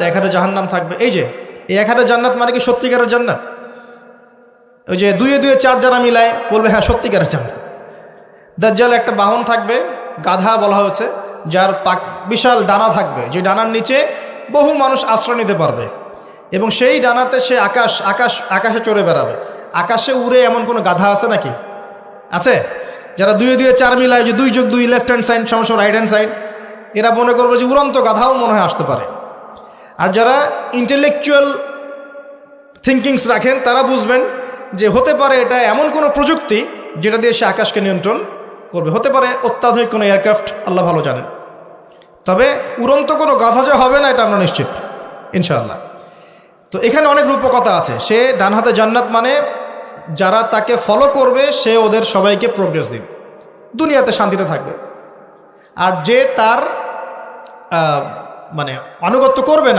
এক হাতে জাহান্নাম থাকবে। এই যে এই এক হাতে জান্নাত মানে কি সত্যিকারের জান্নাত? ওই যে দুয়ে দুয়ে চার যারা মিলায় বলবে হ্যাঁ সত্যিকারের জান্নাত। দাজ্জাল একটা বাহন থাকবে, গাধা বলা হয়েছে, যার বিশাল ডানা থাকবে, যে ডানার নিচে বহু মানুষ আশ্রয় নিতে পারবে, এবং সেই ডানাতে সে আকাশে চড়ে বেড়াবে। আকাশে উড়ে এমন কোনো গাধা আছে নাকি? আছে? যারা দুয়ে দুয়ে চার মিলায়, যে 2+2 লেফট হ্যান্ড সাইড সমস্যা রাইট হ্যান্ড সাইড, এরা মনে করবে যে উড়ন্ত গাধাও মনে হয় আসতে পারে। আর যারা ইন্টেলেকচুয়াল থিঙ্কিংস রাখেন তারা বুঝবেন যে হতে পারে এটা এমন কোনো প্রযুক্তি যেটা দিয়ে সে আকাশকে নিয়ন্ত্রণ করবে। হতে পারে অত্যাধুনিক কোনো এয়ারক্রাফট, আল্লাহ ভালো জানেন। তবে উড়ন্ত কোনো গাধা যে হবে না এটা আমরা নিশ্চিত ইনশাআল্লাহ। তো এখানে অনেক রূপকথা আছে। সে ডান হাতে জান্নাত মানে যারা তাকে ফলো করবে সে ওদের সবাইকে প্রোগ্রেস দিবে, দুনিয়াতে শান্তিতে থাকবে। আর যে তার মানে আনুগত্য করবে না,